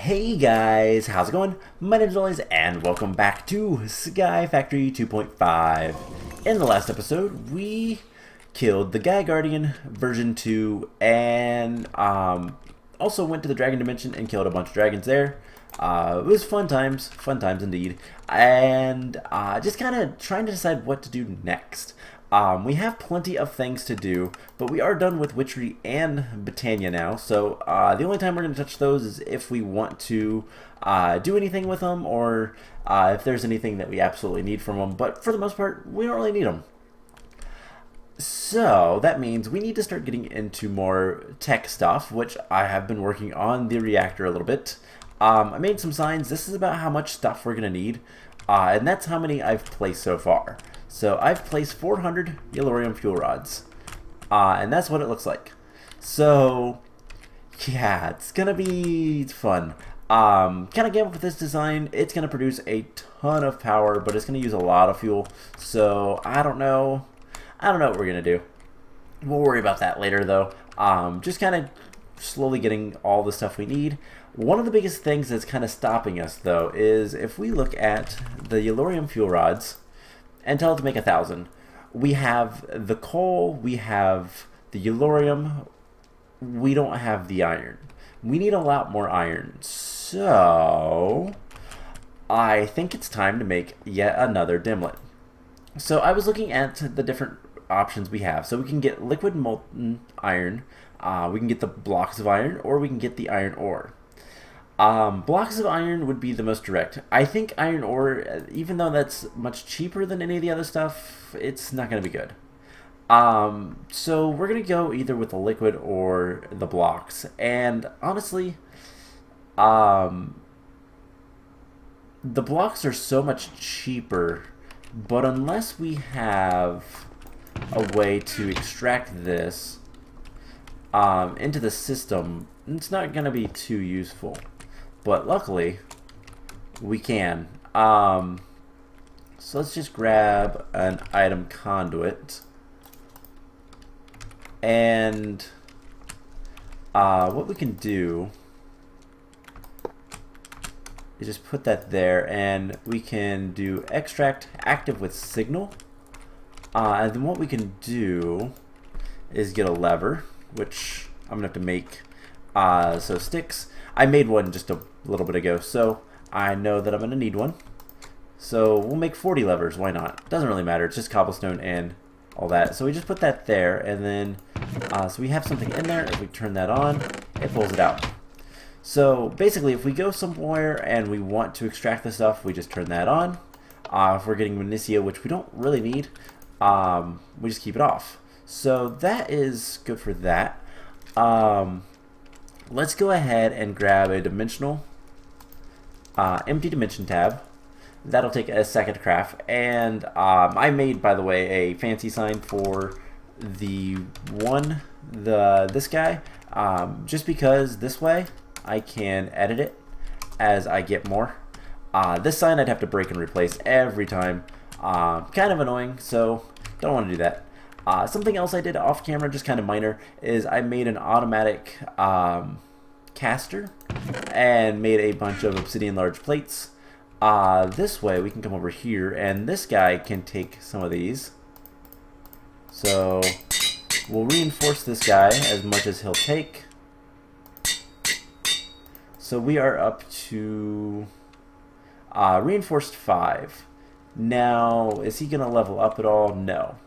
Hey guys, how's it going? My name is Ollies and welcome back to Sky Factory 2.5. In the last episode, we killed the Gaia Guardian version 2 and also went to the Dragon Dimension and killed a bunch of dragons there. It was fun times indeed, and just kind of trying to decide what to do next. We have plenty of things to do, but we are done with Witchery and Britannia now, so the only time we're going to touch those is if we want to do anything with them, or if there's anything that we absolutely need from them, but for the most part, we don't really need them. So that means we need to start getting into more tech stuff, which I have been working on the reactor a little bit. I made some signs. This is about how much stuff we're going to need, and that's how many I've placed so far. So I've placed 400 Yellorium fuel rods, and that's what it looks like. So yeah, it's gonna be fun. Kind of gamble with this design. It's gonna produce a ton of power, but it's gonna use a lot of fuel. So I don't know what we're gonna do. We'll worry about that later, though. Just kind of slowly getting all the stuff we need. One of the biggest things that's kind of stopping us, though, is if we look at the Yellorium fuel rods and tell it to make 1,000. We have the coal, we have the Yellorium, we don't have the iron. We need a lot more iron. So I think it's time to make yet another dimlet. So I was looking at the different options we have. So we can get liquid molten iron, we can get the blocks of iron, or we can get the iron ore. Blocks of iron would be the most direct. I think iron ore, even though that's much cheaper than any of the other stuff, it's not going to be good. So we're going to go either with the liquid or the blocks. And honestly, the blocks are so much cheaper, but unless we have a way to extract this into the system, it's not going to be too useful. But luckily, we can. So let's just grab an item conduit. And what we can do is just put that there, and we can do extract active with signal. And then what we can do is get a lever, which I'm going to have to make. So sticks. I made one just a little bit ago, so I know that I'm going to need one. So we'll make 40 levers, why not? Doesn't really matter, it's just cobblestone and all that. So we just put that there, and then, so we have something in there. If we turn that on, it pulls it out. So basically, if we go somewhere and we want to extract the stuff, we just turn that on. If we're getting Magnesia, which we don't really need, we just keep it off. So that is good for that. Let's go ahead and grab a dimensional, empty dimension tab. That'll take a second to craft. And I made, by the way, a fancy sign for this guy, just because this way I can edit it as I get more. This sign I'd have to break and replace every time. Kind of annoying, so don't want to do that. Something else I did off camera, just kind of minor, is I made an automatic caster and made a bunch of obsidian large plates. This way we can come over here, and this guy can take some of these. So we'll reinforce this guy as much as he'll take. So we are up to reinforced 5. Now, is he going to level up at all? No.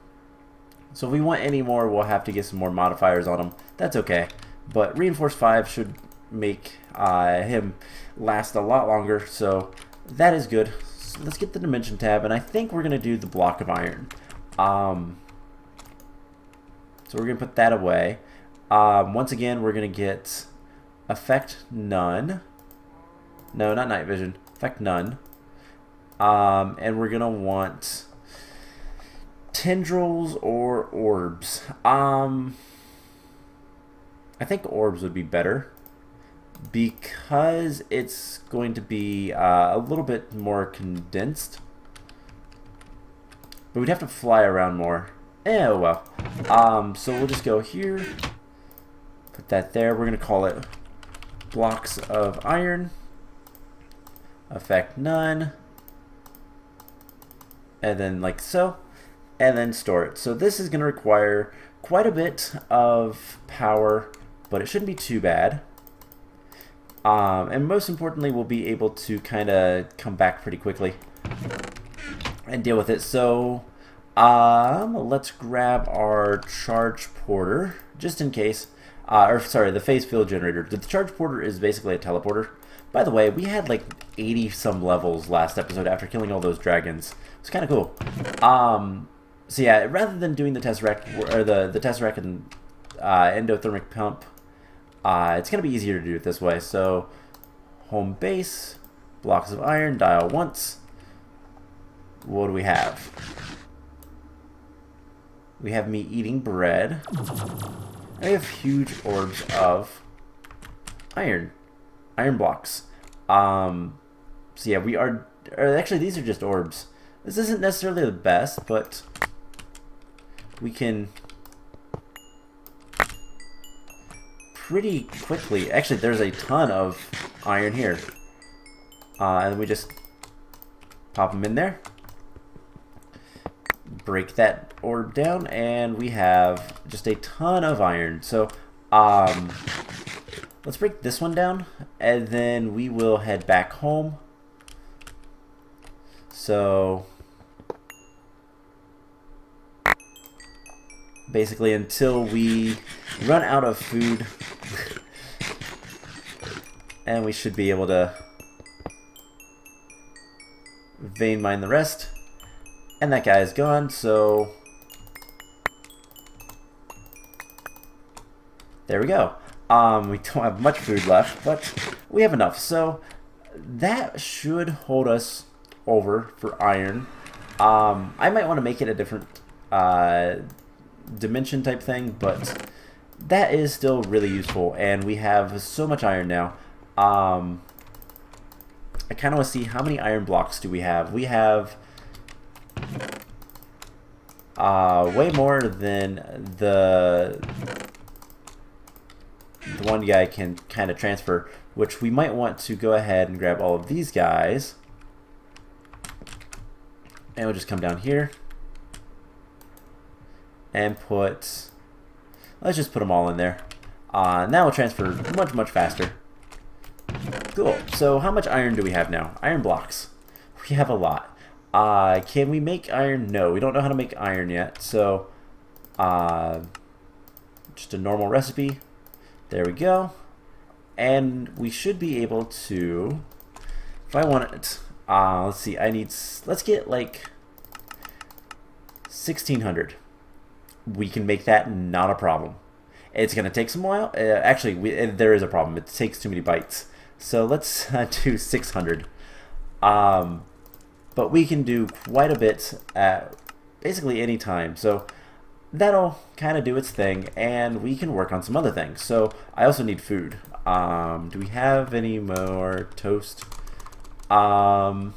So if we want any more, we'll have to get some more modifiers on him. That's okay. But reinforced 5 should make him last a lot longer, so that is good. So let's get the dimension tab, and I think we're going to do the block of iron. So we're going to put that away. Once again, we're going to get effect none. No, not night vision. Effect none. And we're going to want tendrils or orbs. I think orbs would be better because it's going to be a little bit more condensed, but we'd have to fly around more. Oh well. So we'll just go here, put that there. We're gonna call it blocks of iron. Effect none. And then like so. And then store it. So this is going to require quite a bit of power, but it shouldn't be too bad. And most importantly, we'll be able to kind of come back pretty quickly and deal with it. So let's grab our charge porter just in case. Or sorry, the phase field generator. The charge porter is basically a teleporter. By the way, we had like 80 some levels last episode after killing all those dragons. It's kind of cool. So yeah, rather than doing the Tesseract or the Tesseract and endothermic pump, it's gonna be easier to do it this way. So home base, blocks of iron, dial once. What do we have? We have me eating bread. I have huge orbs of iron blocks. So yeah, we are. Actually, these are just orbs. This isn't necessarily the best, but we can pretty quickly. Actually, there's a ton of iron here, and we just pop them in there. Break that orb down, and we have just a ton of iron. So let's break this one down, and then we will head back home. So basically until we run out of food, and we should be able to vein mine the rest. And that guy is gone, so there we go. We don't have much food left, but we have enough. So that should hold us over for iron. I might want to make it a different dimension type thing, but that is still really useful, and we have so much iron now. I kind of want to see how many iron blocks do we have. We have way more than the one guy can kind of transfer, which we might want to go ahead and grab all of these guys, and we'll just come down here and let's just put them all in there. Now we'll transfer much faster. Cool. So how much iron do we have now? Iron blocks. We have a lot. Can we make iron? No, we don't know how to make iron yet. So just a normal recipe. There we go. And we should be able to, if I want it, let's see, let's get like 1600. We can make that not a problem. It's going to take some while. Actually, there is a problem. It takes too many bytes. So let's do 600. But we can do quite a bit at basically any time. So that'll kind of do its thing, and we can work on some other things. So I also need food. Do we have any more toast? Let's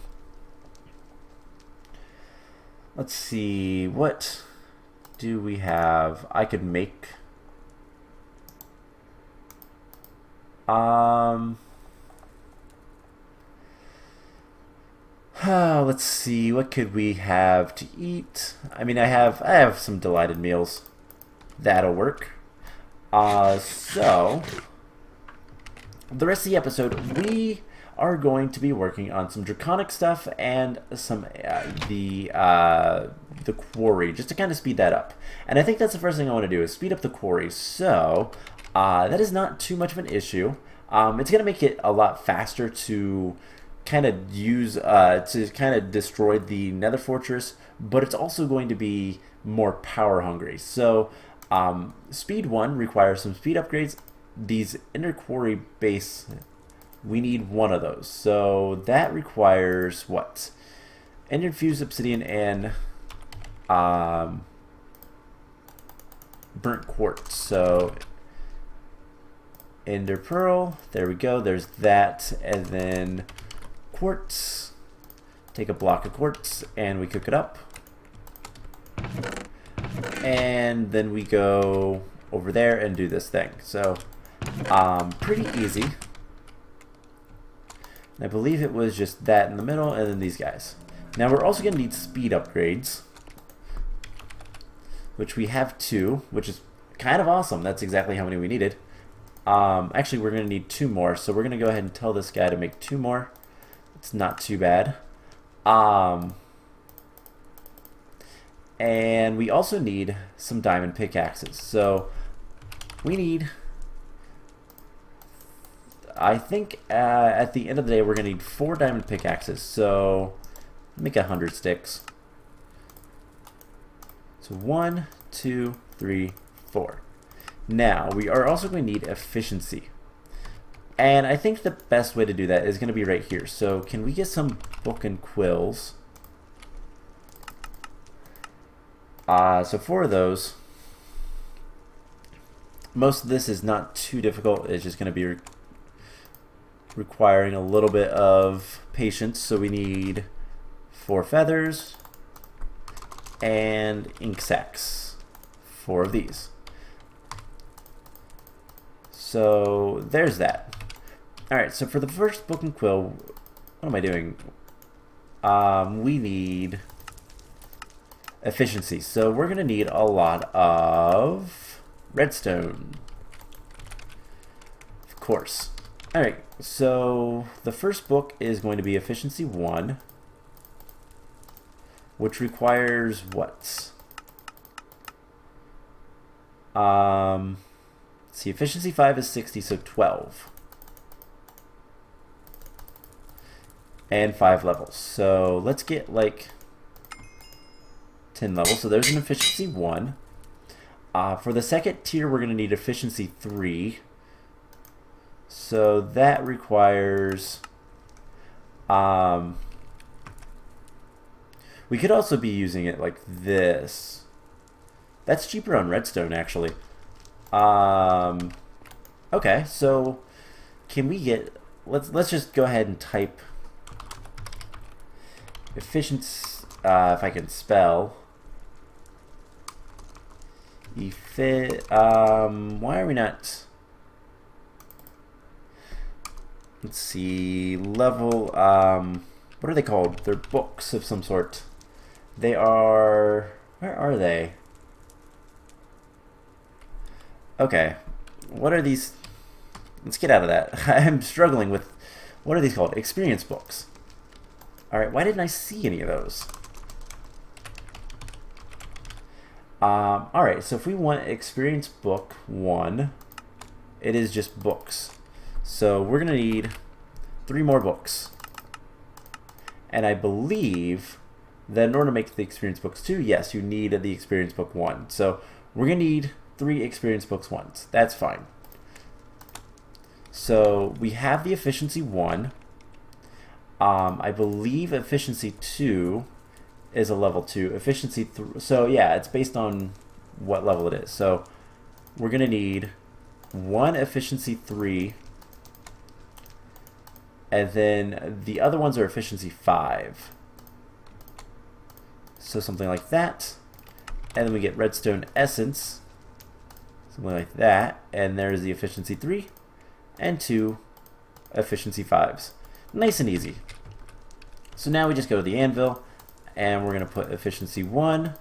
see. What do we have? I could make... let's see, what could we have to eat? I mean, I have some delighted meals. That'll work. So the rest of the episode, we are going to be working on some draconic stuff and some the quarry, just to kind of speed that up. And I think that's the first thing I want to do, is speed up the quarry. So that is not too much of an issue. It's going to make it a lot faster to kind of use to kind of destroy the nether fortress, but it's also going to be more power hungry. So speed 1 requires some speed upgrades. These Ender Quarry base, we need one of those, so that requires what? Ender infused obsidian and burnt quartz. So Ender pearl, there we go, there's that, and then quartz. Take a block of quartz and we cook it up, and then we go over there and do this thing. So pretty easy. I believe it was just that in the middle, and then these guys. Now we're also going to need speed upgrades, which we have 2, which is kind of awesome. That's exactly how many we needed. Actually, we're going to need 2 more, so we're going to go ahead and tell this guy to make 2 more. It's not too bad. And we also need some diamond pickaxes. So we need, I think at the end of the day, we're going to need 4 diamond pickaxes. So make 100 sticks. So 1, 2, 3, 4. Now, we are also going to need efficiency. And I think the best way to do that is going to be right here. So can we get some book and quills? So 4 of those. Most of this is not too difficult. It's just going to be requiring a little bit of patience. So we need 4 feathers and ink sacs. 4 of these. So there's that. Alright, so for the first book and quill, what am I doing? We need efficiency. So we're going to need a lot of redstone. Of course. Alright, so the first book is going to be efficiency 1, which requires what? See, efficiency 5 is 60, so 12. And 5 levels. So let's get like 10 levels. So there's an efficiency 1. For the second tier, we're going to need efficiency 3. So that requires... we could also be using it like this. That's cheaper on redstone, actually. Okay, so can we get... Let's just go ahead and type efficiency, if I can spell. Why are we not... Let's see, level, what are they called? They're books of some sort. They are... Where are they? Okay, what are these? Let's get out of that. I'm struggling with, what are these called? Experience books. Alright, why didn't I see any of those? Alright, so if we want experience book 1, it is just books. So we're going to need 3 more books. And I believe that in order to make the experience books 2, yes, you need the experience book 1. So we're going to need 3 experience books 1s. That's fine. So we have the efficiency 1. I believe efficiency 2 is a level 2. Efficiency 3. So yeah, it's based on what level it is. So we're going to need 1 efficiency 3. And then the other ones are efficiency 5. So something like that. And then we get redstone essence. Something like that. And there's the efficiency 3 and 2 efficiency 5s. Nice and easy. So now we just go to the anvil and we're going to put efficiency 1,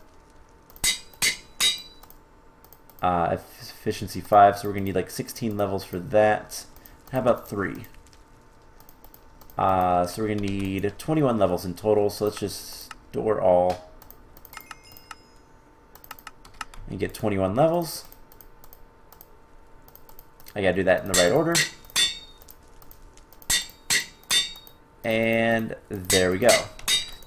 efficiency 5, so we're going to need like 16 levels for that. How about 3? So we're going to need 21 levels in total, so let's just store all and get 21 levels. I gotta do that in the right order. And there we go.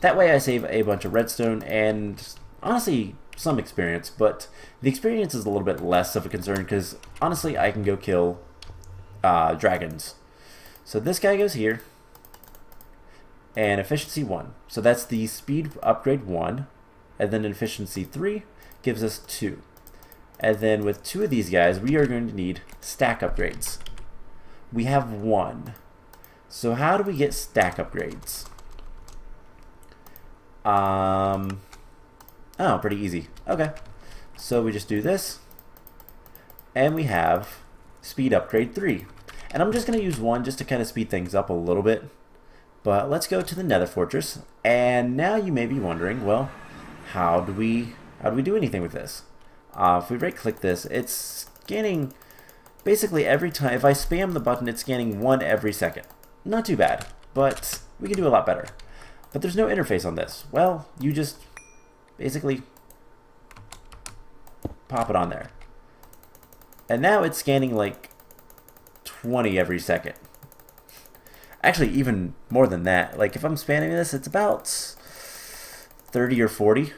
That way I save a bunch of redstone and honestly some experience, but the experience is a little bit less of a concern because honestly I can go kill dragons. So this guy goes here and efficiency 1. So that's the speed upgrade 1, and then efficiency 3 gives us 2. And then with 2 of these guys, we are going to need stack upgrades. We have 1. So how do we get stack upgrades? Oh, pretty easy. Okay. So we just do this. And we have speed upgrade 3. And I'm just going to use 1 just to kind of speed things up a little bit. But let's go to the Nether Fortress. And now you may be wondering, well, how do we do anything with this? If we right-click this, it's scanning basically every time. If I spam the button, it's scanning 1 every second. Not too bad, but we can do a lot better. But there's no interface on this. Well, you just basically pop it on there. And now it's scanning like 20 every second. Actually, even more than that. Like if I'm spamming this, it's about 30 or 40.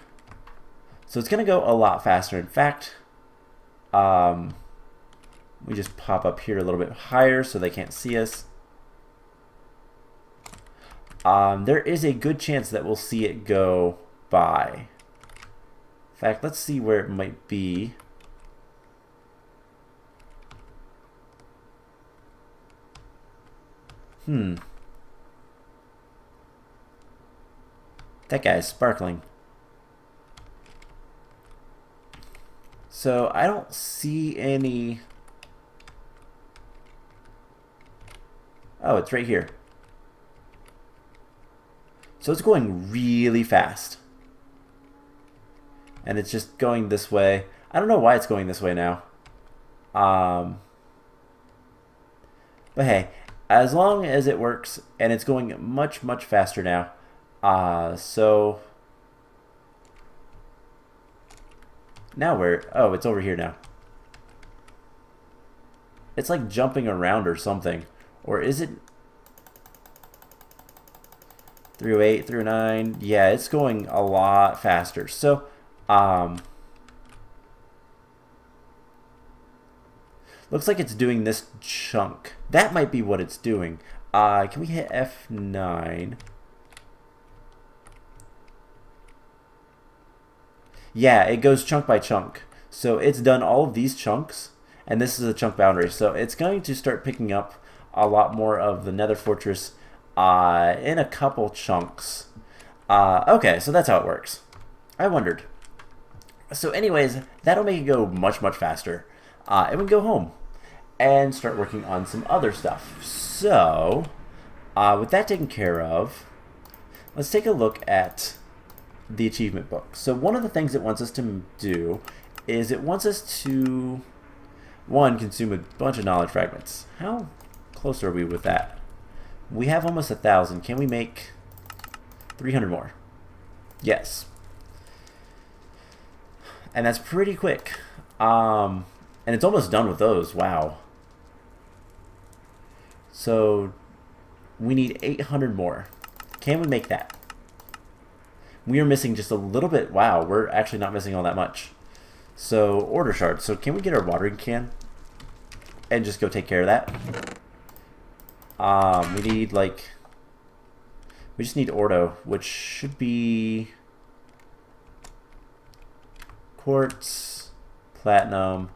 So it's going to go a lot faster. In fact, we just pop up here a little bit higher so they can't see us. There is a good chance that we'll see it go by. In fact, let's see where it might be. That guy's sparkling. So I don't see any. Oh, it's right here. So it's going really fast. And it's just going this way. I don't know why it's going this way now. But hey, as long as it works, and it's going much, much faster now. So now oh, it's over here now. It's like jumping around or something. Or is it 308, 309? Yeah, it's going a lot faster. So, looks like it's doing this chunk. That might be what it's doing. Can we hit F9? Yeah, it goes chunk by chunk. So it's done all of these chunks, and this is a chunk boundary. So it's going to start picking up a lot more of the Nether Fortress in a couple chunks. Okay, so that's how it works. I wondered. So anyways, that'll make it go much, much faster. And we can go home and start working on some other stuff. So, with that taken care of, let's take a look at the achievement book. So one of the things it wants us to do is it wants us to, one, consume a bunch of knowledge fragments. How close are we with that? We have almost 1,000. Can we make 300 more? Yes. And that's pretty quick. And it's almost done with those. Wow. So we need 800 more. Can we make that? We are missing just a little bit. Wow, we're actually not missing all that much. So order shards. So can we get our watering can and just go take care of that? We need we just need ordo, which should be quartz, platinum,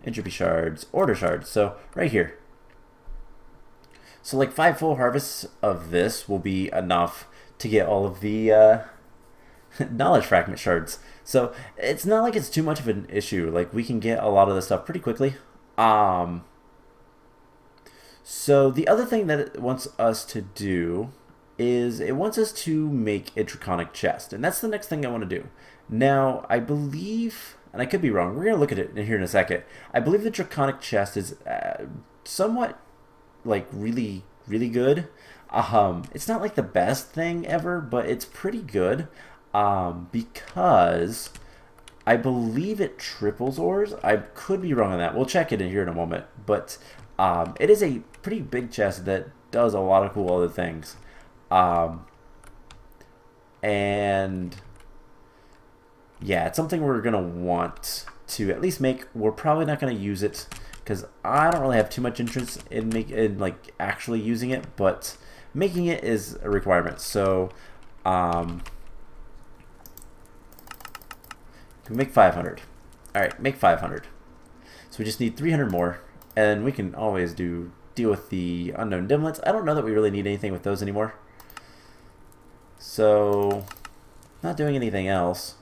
entropy shards, order shards. So right here. So like 5 full harvests of this will be enough to get all of the knowledge fragment shards. So it's not like it's too much of an issue. Like we can get a lot of this stuff pretty quickly. So the other thing that it wants us to do is it wants us to make a draconic chest. And that's the next thing I want to do. Now, I believe, and I could be wrong, we're going to look at it here in a second. I believe the draconic chest is somewhat like really, really good. It's not like the best thing ever, but it's pretty good because I believe it triples ores. I could be wrong on that. We'll check it in here in a moment. But it is a pretty big chest that does a lot of cool other things. And yeah, it's something we're going to want to at least make. We're probably not going to use it because I don't really have too much interest in like actually using it, but making it is a requirement. So can we make 500? Alright, make 500. So we just need 300 more, and we can always deal with the unknown dimlets. I don't know that we really need anything with those anymore. So, not doing anything else.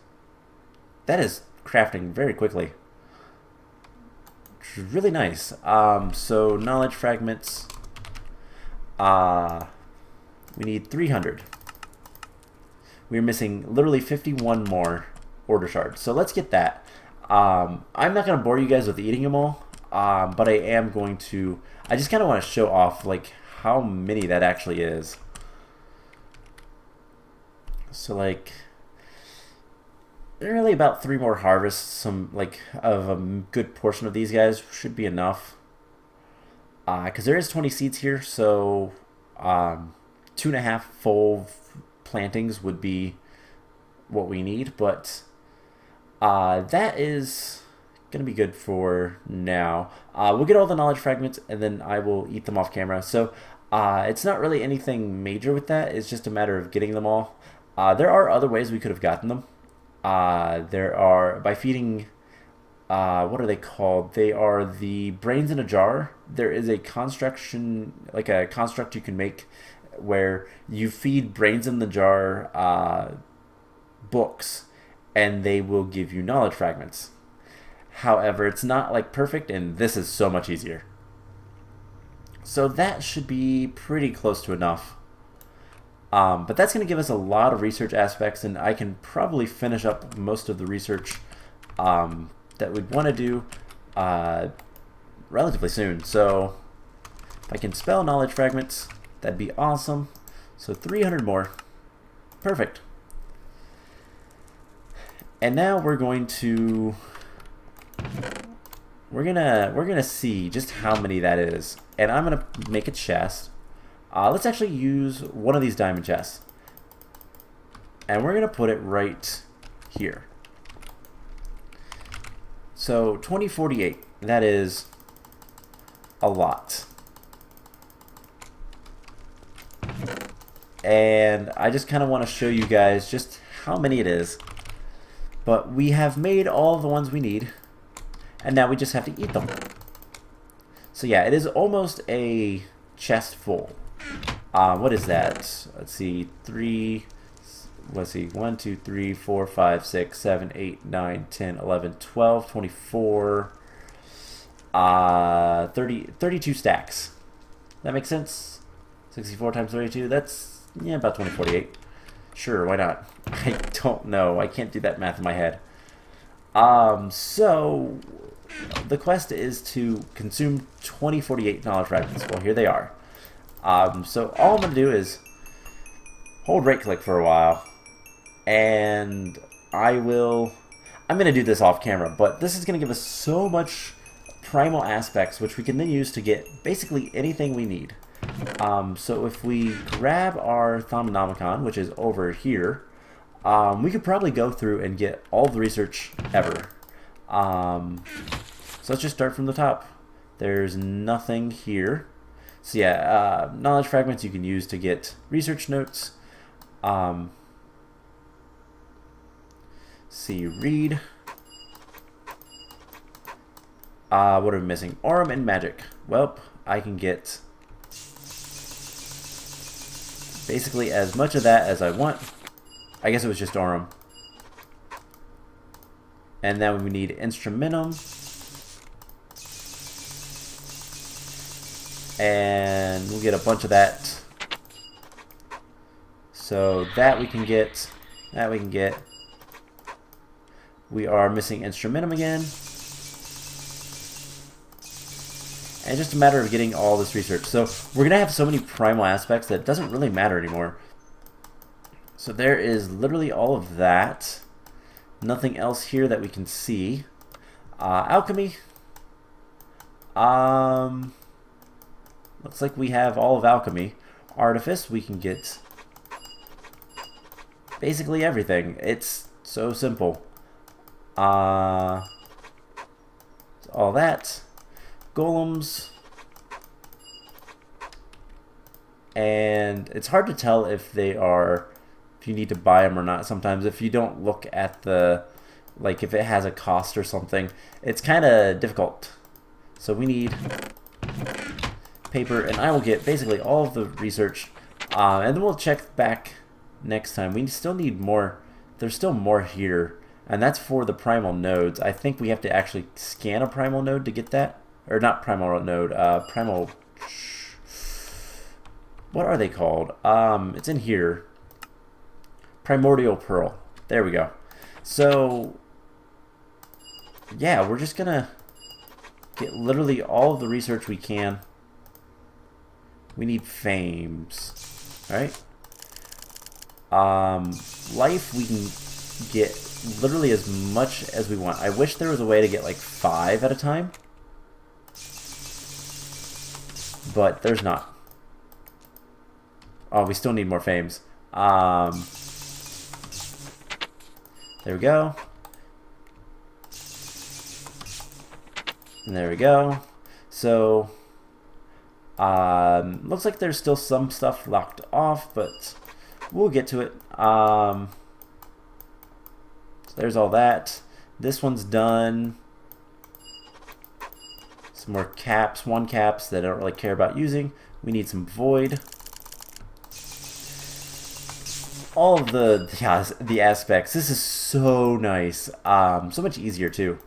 That is crafting very quickly. Which is really nice. So, knowledge fragments. We need 300. We're missing literally 51 more order shards. So let's get that. I'm not going to bore you guys with eating them all, but I am going to... I just kind of want to show off like how many that actually is. So like... really about 3 more harvests, some like of a good portion of these guys should be enough. Because there is 20 seeds here, so 2.5 full plantings would be what we need. But that is gonna be good for now. We'll get all the knowledge fragments, and then I will eat them off camera. So it's not really anything major with that. It's just a matter of getting them all. There are other ways we could have gotten them. There are, by feeding, what are they called? They are the brains in a jar. There is a construction, like a construct you can make where you feed brains in the jar books, and they will give you knowledge fragments. However, it's not like perfect, and this is so much easier. So that should be pretty close to enough. But that's going to give us a lot of research aspects, and I can probably finish up most of the research that we'd want to do relatively soon. So if I can spell knowledge fragments, that'd be awesome. So 300 more. Perfect. And now we're going to we're gonna see just how many that is, and I'm gonna make a chest. Let's actually use one of these diamond chests, and we're gonna put it right here. So 2048, that is a lot. And I just kind of want to show you guys just how many it is. But we have made all the ones we need, and now we just have to eat them. So yeah, it is almost a chest full. What is that? Let's see, 1, 2, 3, 4, 5, 6, 7, 8, 9, 10, 11, 12, 24, 32 stacks. That makes sense? 64 times 32, that's, yeah, about 2048. Sure, why not? I don't know. I can't do that math in my head. So the quest is to consume 2048 knowledge fragments. Well, here they are. So all I'm going to do is hold right click for a while, and I'm going to do this off camera, but this is going to give us so much primal aspects, which we can then use to get basically anything we need. So if we grab our Thaumonomicon, which is over here, we could probably go through and get all the research ever. So let's just start from the top. There's nothing here. So yeah, knowledge fragments you can use to get research notes. See, read. What are we missing? Aurum and magic. Well, I can get basically as much of that as I want. I guess it was just Aurum. And then we need Instrumentum. And we'll get a bunch of that. So that we can get. That we can get. We are missing Instrumentum again. And just a matter of getting all this research. So we're going to have so many primal aspects that it doesn't really matter anymore. So there is literally all of that. Nothing else here that we can see. Alchemy. Looks like we have all of alchemy. Artifice, we can get basically everything. It's so simple. All that. Golems. And it's hard to tell if they are, if you need to buy them or not sometimes. If you don't look at the, like if it has a cost or something, it's kind of difficult. So we need paper, and I will get basically all of the research, and then we'll check back next time. We still need more. There's still more here, and that's for the primal nodes. I think we have to actually scan a primal node to get that, or not primal node, primal. What are they called? It's in here. Primordial Pearl. There we go. So, yeah, we're just gonna get literally all of the research we can. We need fames. Alright? Life we can get literally as much as we want. I wish there was a way to get like 5 at a time. But there's not. Oh, we still need more fames. There we go. And there we go. So, looks like there's still some stuff locked off, but we'll get to it. So there's all that. This one's done. Some more caps, 1 caps that I don't really care about using. We need some void. All of the aspects. This is so nice. So much easier too.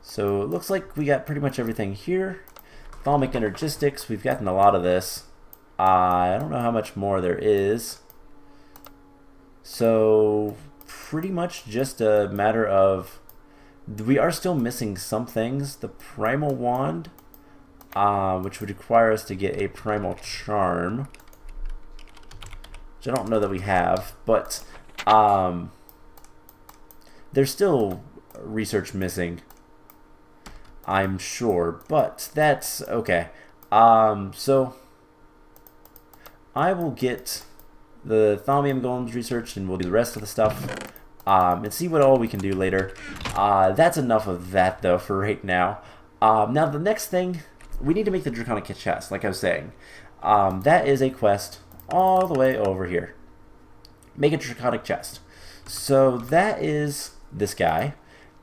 So it looks like we got pretty much everything here. Thalamic Energistics, we've gotten a lot of this. I don't know how much more there is. So pretty much just a matter of, we are still missing some things. The Primal Wand, which would require us to get a Primal Charm, which I don't know that we have, but there's still research missing, I'm sure, but that's okay. So I will get the Thaumium Golems researched, and we'll do the rest of the stuff and see what all we can do later. That's enough of that, though, for right now. Now, the next thing, we need to make the Draconic chest, like I was saying. That is a quest all the way over here. Make a Draconic chest. So that is this guy,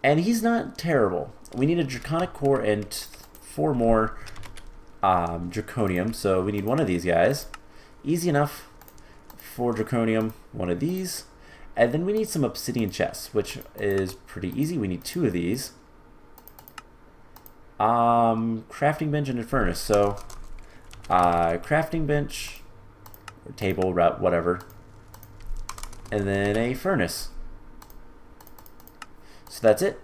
and he's not terrible. We need a Draconic core and 4 more Draconium, so we need one of these guys. Easy enough for Draconium, one of these. And then we need some Obsidian chests, which is pretty easy. We need 2 of these. Crafting bench and a furnace. So, crafting bench, or table, whatever. And then a furnace. So that's it.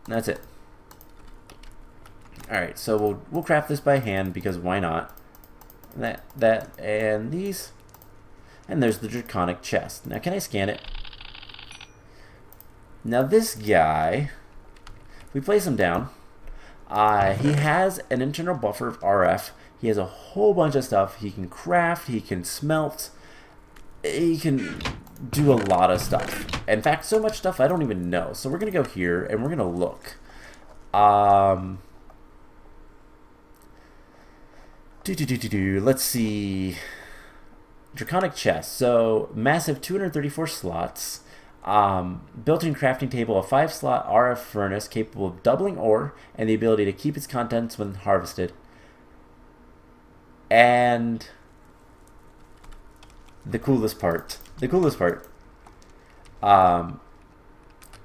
That's it. Alright, so we'll craft this by hand, because why not? That, and these. And there's the Draconic chest. Now, can I scan it? Now, this guy, we place him down. He has an internal buffer of RF. He has a whole bunch of stuff. He can craft, he can smelt, he can do a lot of stuff. In fact, so much stuff I don't even know. So we're going to go here, and we're going to look. Let's see. Draconic chest. So, massive 234 slots. Built-in crafting table, a 5-slot RF furnace capable of doubling ore and the ability to keep its contents when harvested. And the coolest part.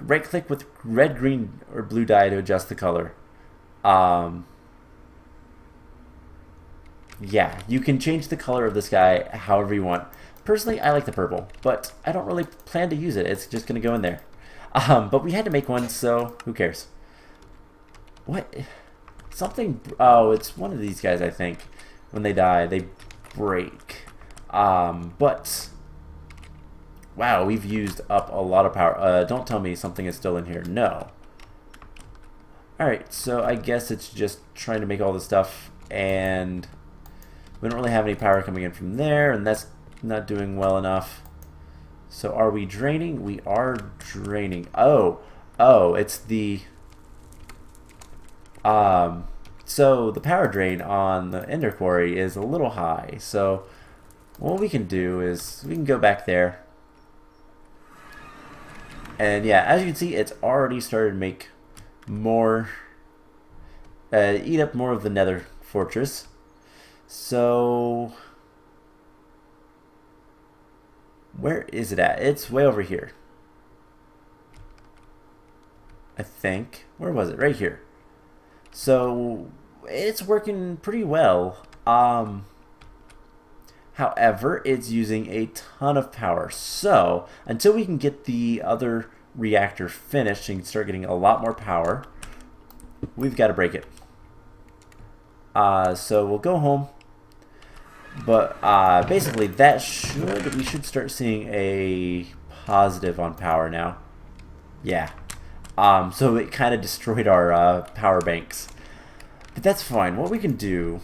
Right-click with red, green, or blue dye to adjust the color. Yeah, you can change the color of this guy however you want. Personally, I like the purple, but I don't really plan to use it. It's just going to go in there. But we had to make one, so who cares? What? Something... Oh, it's one of these guys, I think. When they die, they break. But... Wow, we've used up a lot of power. Don't tell me something is still in here. No. Alright, so I guess it's just trying to make all this stuff, and... We don't really have any power coming in from there, and that's not doing well enough. So are we draining? We are draining. Oh, it's the... So the power drain on the Ender Quarry is a little high. So what we can do is we can go back there. And yeah, as you can see, it's already started to make more... eat up more of the Nether Fortress. So, where is it at? It's way over here, I think. Where was it? Right here. So, it's working pretty well. However, it's using a ton of power. So until we can get the other reactor finished and start getting a lot more power, we've got to break it. So we'll go home. But basically, we should start seeing a positive on power now. Yeah. So it kind of destroyed our power banks. But that's fine. What we can do...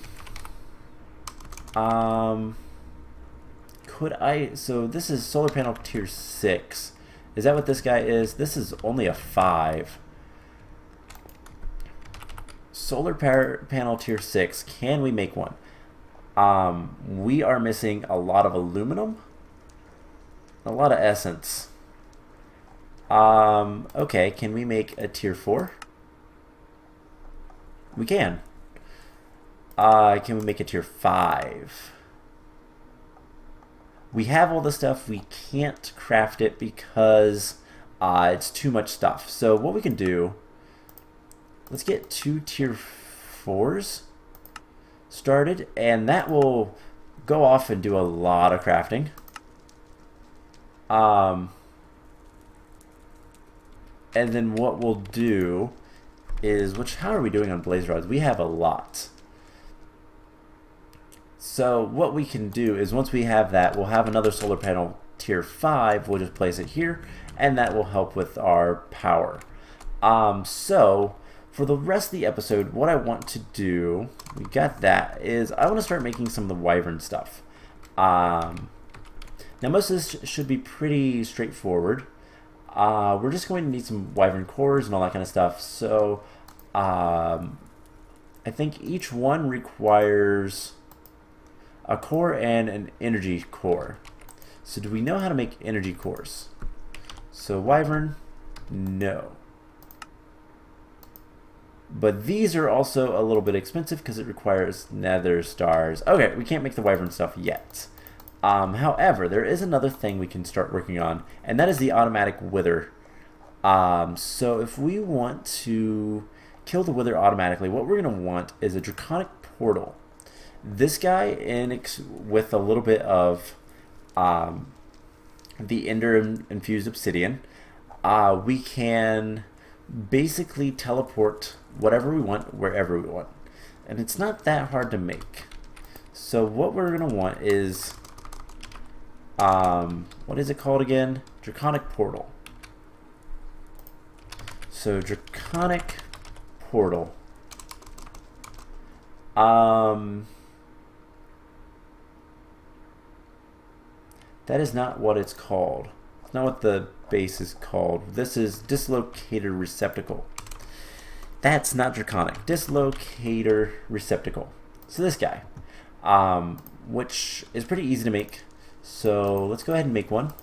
So this is solar panel tier 6. Is that what this guy is? This is only a 5. Solar panel tier 6. Can we make one? We are missing a lot of aluminum. A lot of essence. Okay, can we make a tier 4? We can. Can we make a tier 5? We have all the stuff. We can't craft it because it's too much stuff. So what we can do, let's get 2 tier 4s started, and that will go off and do a lot of crafting. And then what we'll do is, how are we doing on blaze rods? We have a lot. So what we can do is, once we have that, we'll have another solar panel tier 5. We'll just place it here, and that will help with our power. So for the rest of the episode, what I want to do, we got that, is I want to start making some of the wyvern stuff. Now most of this should be pretty straightforward. We're just going to need some wyvern cores and all that kind of stuff. So I think each one requires a core and an energy core. So do we know how to make energy cores? So wyvern, no. But these are also a little bit expensive because it requires nether stars. Okay, we can't make the wyvern stuff yet. However, there is another thing we can start working on, and that is the automatic wither. So if we want to kill the wither automatically, what we're going to want is a draconic portal. This guy, with a little bit of the ender infused obsidian, we can basically teleport whatever we want wherever we want, and it's not that hard to make. So what we're gonna want is what is it called again? Draconic portal. So draconic portal. That is not what it's called. It's not what the base is called. This is dislocator receptacle. That's not draconic. Dislocator receptacle. So this guy, which is pretty easy to make. So let's go ahead and make one.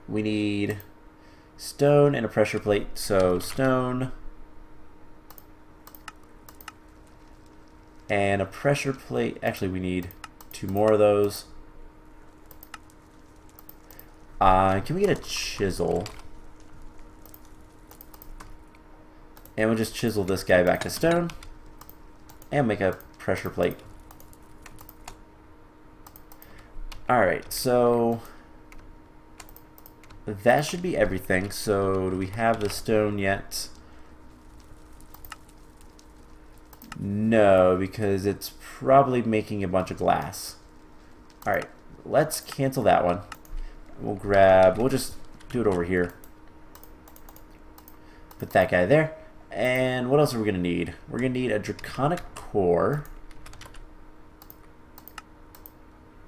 We need stone and a pressure plate. So stone and a pressure plate. Actually, we need 2 more of those. Can we get a chisel? And we'll just chisel this guy back to stone and make a pressure plate. Alright, so that should be everything. So do we have the stone yet? No, because it's probably making a bunch of glass. Alright, let's cancel that one. We'll just do it over here. Put that guy there. And what else are we going to need? We're going to need a draconic core.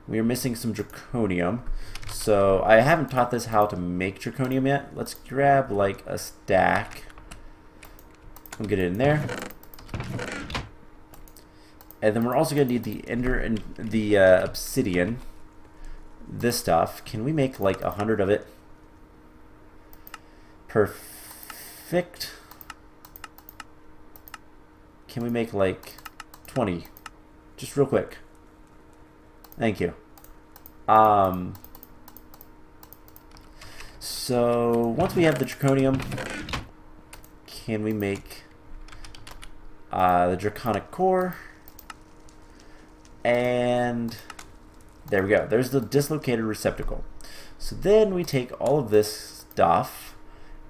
We are missing some draconium. So I haven't taught this how to make draconium yet. Let's grab like a stack. We'll get it in there. And then we're also going to need the ender and the obsidian. This stuff. Can we make like 100 of it? Perfect. Can we make like 20? Just real quick. Thank you. So once we have the draconium, can we make the draconic core? And And there we go. There's the dislocated receptacle. So then we take all of this stuff,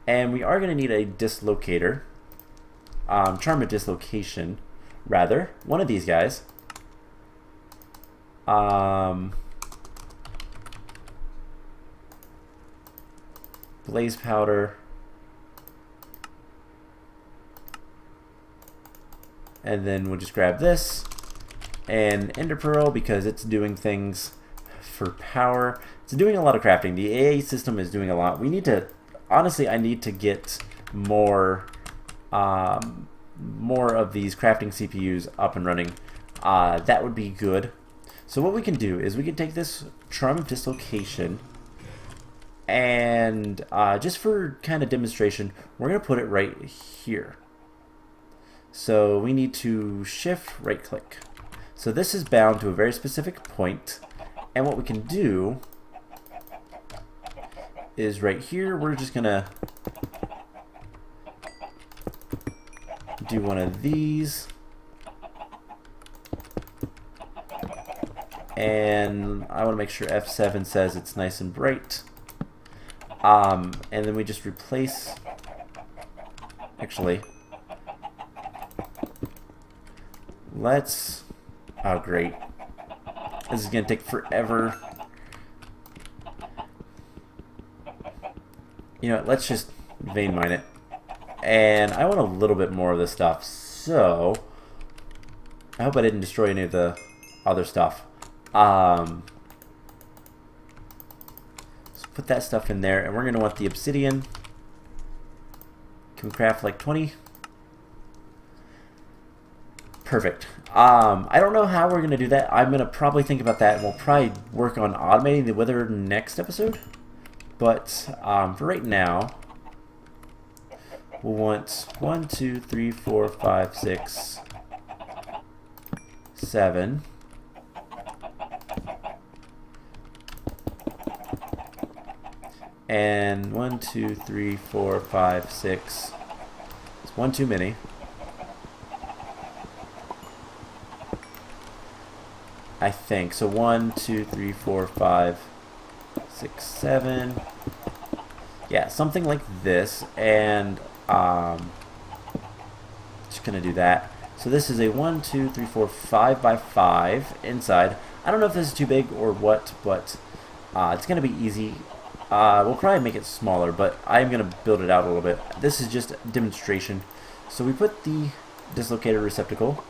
and we are going to need a dislocator. Charm of dislocation, rather. One of these guys. Blaze powder. And then we'll just grab this. And Ender Pearl, because it's doing things for power. It's doing a lot of crafting. The AA system is doing a lot. We need to, honestly, I need to get more of these crafting CPUs up and running. That would be good. So what we can do is we can take this Charm of Dislocation, and just for kind of demonstration, we're going to put it right here. So we need to shift right click. So this is bound to a very specific point, and what we can do is right here, we're just going to do one of these, and I want to make sure F7 says it's nice and bright, and then we just replace, actually, let's, oh great, this is going to take forever. You know what, let's just vein mine it. And I want a little bit more of this stuff, so I hope I didn't destroy any of the other stuff. So put that stuff in there, and we're going to want the obsidian. Can we craft like 20? Perfect. I don't know how we're going to do that. I'm going to probably think about that, and we'll probably work on automating the wither next episode. But for right now, we'll want 1, 2, 3, 4, 5, 6, 7. And 1, 2, 3, 4, 5, 6. It's one too many. I think. So 1, 2, 3, 4, 5, 6, 7. Yeah, something like this. And just gonna do that. So this is a 1, 2, 3, 4, 5 by 5 inside. I don't know if this is too big or what, but it's gonna be easy. We'll probably make it smaller, but I'm gonna build it out a little bit. This is just a demonstration. So we put the dislocator receptacle,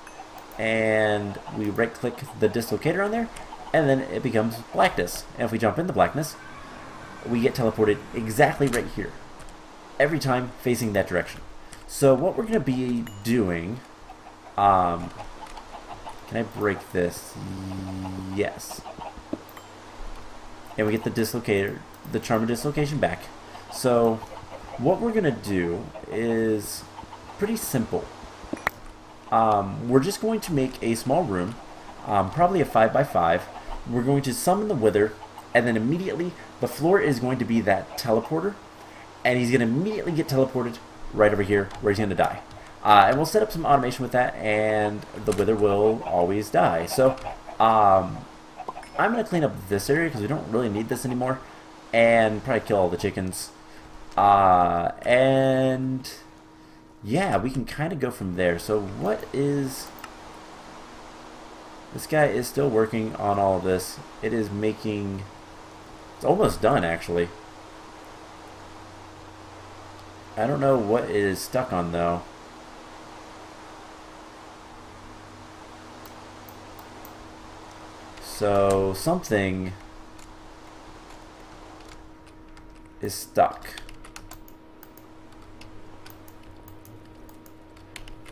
and we right click the dislocator on there, and then it becomes blackness. And if we jump in the blackness, we get teleported exactly right here, every time facing that direction. So what we're going to be doing, can I break this? Yes. And we get the dislocator, the charm of dislocation back. So what we're going to do is pretty simple. We're just going to make a small room, probably a 5 by 5. We're going to summon the wither, and then immediately the floor is going to be that teleporter, and he's going to immediately get teleported right over here where he's going to die. And we'll set up some automation with that, and the wither will always die. So I'm going to clean up this area because we don't really need this anymore, and probably kill all the chickens. And yeah, we can kind of go from there. So what is... This guy is still working on all of this. It is making... It's almost done, actually. I don't know what it is stuck on, though. So something is stuck.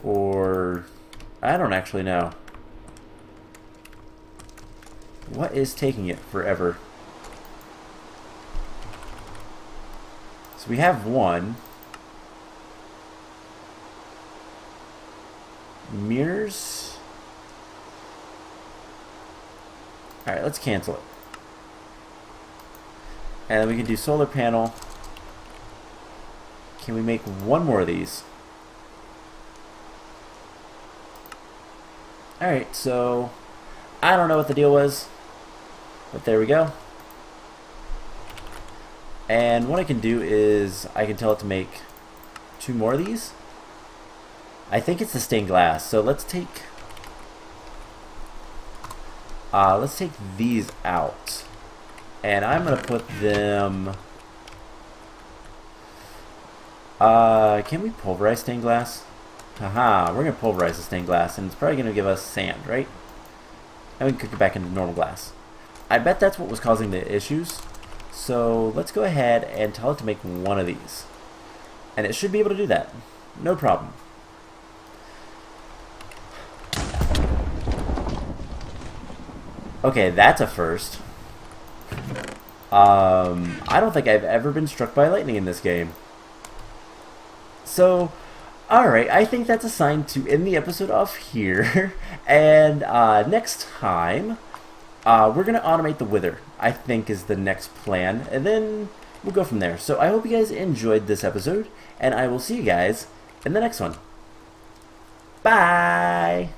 Or I don't actually know. What is taking it forever? So we have one. Mirrors. Alright, let's cancel it. And then we can do solar panel. Can we make one more of these? Alright, so I don't know what the deal was, but there we go. And what I can do is I can tell it to make 2 more of these. I think it's the stained glass. So let's take these out, and I'm gonna put them. Can we pulverize stained glass? Haha, we're gonna pulverize the stained glass, and it's probably gonna give us sand, right? And we can cook it back into normal glass. I bet that's what was causing the issues. So let's go ahead and tell it to make 1 of these. And it should be able to do that. No problem. Okay, that's a first. I don't think I've ever been struck by lightning in this game. So, alright, I think that's a sign to end the episode off here. And next time, we're going to automate the wither, I think is the next plan. And then we'll go from there. So I hope you guys enjoyed this episode, and I will see you guys in the next one. Bye!